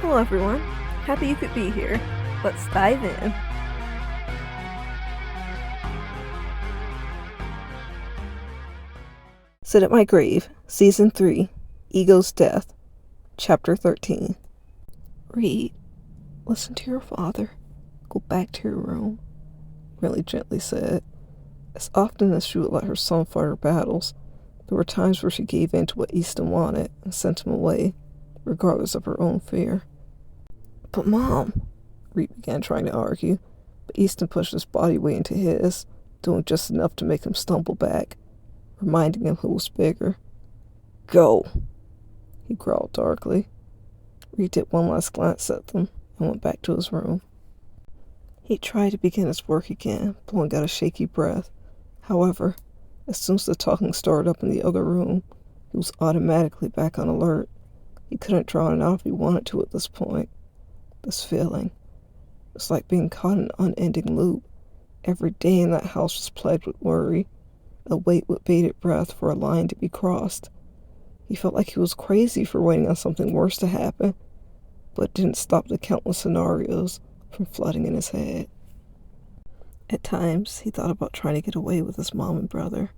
Hello everyone, happy you could be here. Let's dive in. Sit at My Grave, Season 3, Ego's Death, Chapter 13. Reed, listen to your father. Go back to your room, Riley gently said. As often as she would let her son fight her battles, there were times where she gave in to what Easton wanted and sent him away, regardless of her own fear. But Mom, Reed began trying to argue, but Easton pushed his body weight into his, doing just enough to make him stumble back, reminding him who was bigger. Go, he growled darkly. Reed did one last glance at them and went back to his room. He tried to begin his work again, blowing out a shaky breath. However, as soon as the talking started up in the other room, he was automatically back on alert. He couldn't draw it out if he wanted to at this point. This feeling, it was like being caught in an unending loop. Every day in that house was plagued with worry, a wait with bated breath for a line to be crossed. He felt like he was crazy for waiting on something worse to happen, but it didn't stop the countless scenarios from flooding in his head. At times, he thought about trying to get away with his mom and brother,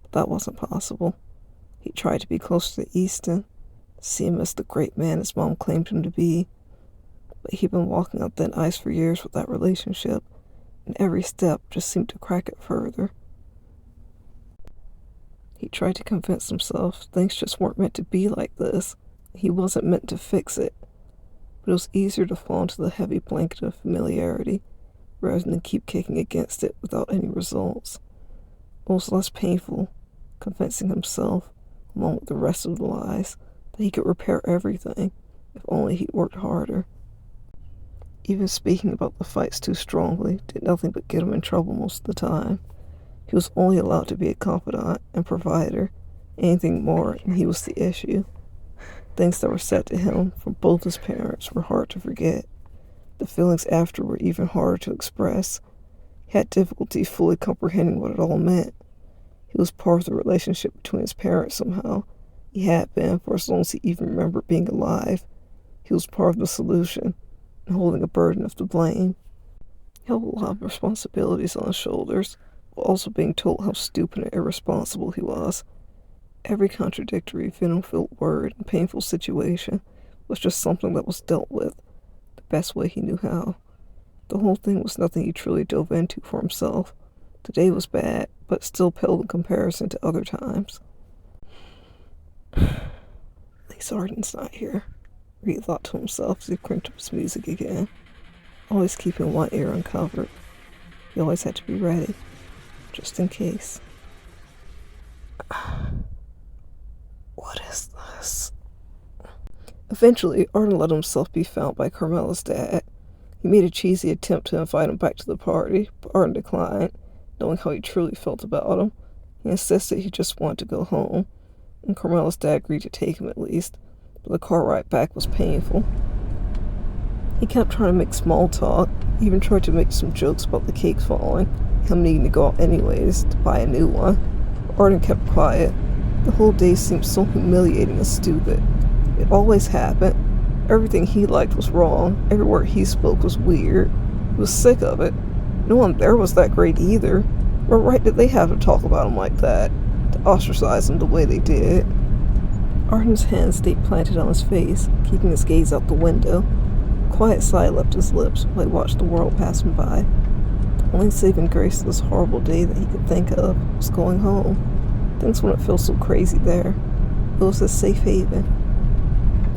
but that wasn't possible. He tried to be close to Easton, see him as the great man his mom claimed him to be, but he'd been walking on thin ice for years with that relationship, and every step just seemed to crack it further. He tried to convince himself things just weren't meant to be like this. He wasn't meant to fix it. But it was easier to fall into the heavy blanket of familiarity rather than keep kicking against it without any results. It was less painful, convincing himself, along with the rest of the lies, that he could repair everything if only he worked harder. Even speaking about the fights too strongly did nothing but get him in trouble most of the time. He was only allowed to be a confidant and provider. Anything more, and he was the issue. Things that were said to him from both his parents were hard to forget. The feelings after were even harder to express. He had difficulty fully comprehending what it all meant. He was part of the relationship between his parents somehow. He had been for as long as he even remembered being alive. He was part of the solution and holding a burden of the blame. He held a lot of responsibilities on his shoulders, while also being told how stupid and irresponsible he was. Every contradictory, venom-filled word and painful situation was just something that was dealt with the best way he knew how. The whole thing was nothing he truly dove into for himself. Today was bad, but still paled in comparison to other times. At least Arden's not here, Reed thought to himself as he cranked up his music again, always keeping one ear uncovered. He always had to be ready, just in case. What is this? Eventually, Arden let himself be found by Carmela's dad. He made a cheesy attempt to invite him back to the party, but Arden declined, knowing how he truly felt about him. He insisted he just wanted to go home, and Carmela's dad agreed to take him at least, but the car ride back was painful. He kept trying to make small talk, even tried to make some jokes about the cake falling, him needing to go out anyways to buy a new one. But Arden kept quiet. The whole day seemed so humiliating and stupid. It always happened. Everything he liked was wrong. Every word he spoke was weird. He was sick of it. No one there was that great either. What right did they have to talk about him like that? To ostracize him the way they did? Arden's hands stayed planted on his face, keeping his gaze out the window. A quiet sigh left his lips while he watched the world pass him by. The only saving grace of this horrible day that he could think of was going home. Things wouldn't feel so crazy there. It was his safe haven.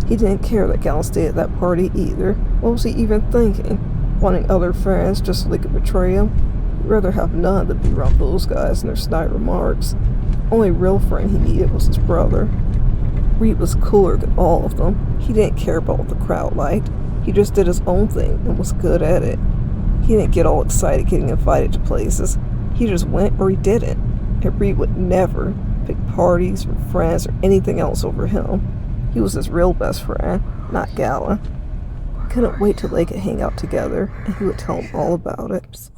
He didn't care that Gal stayed at that party either. What was he even thinking? Wanting other friends just so they could betray him? He'd rather have none than be around those guys and their snide remarks. The only real friend he needed was his brother. Reed was cooler than all of them. He didn't care about what the crowd liked. He just did his own thing and was good at it. He didn't get all excited getting invited to places. He just went or he didn't. And Reed would never pick parties or friends or anything else over him. He was his real best friend, not Gala. He couldn't wait till they could hang out together, and he would tell him all about it.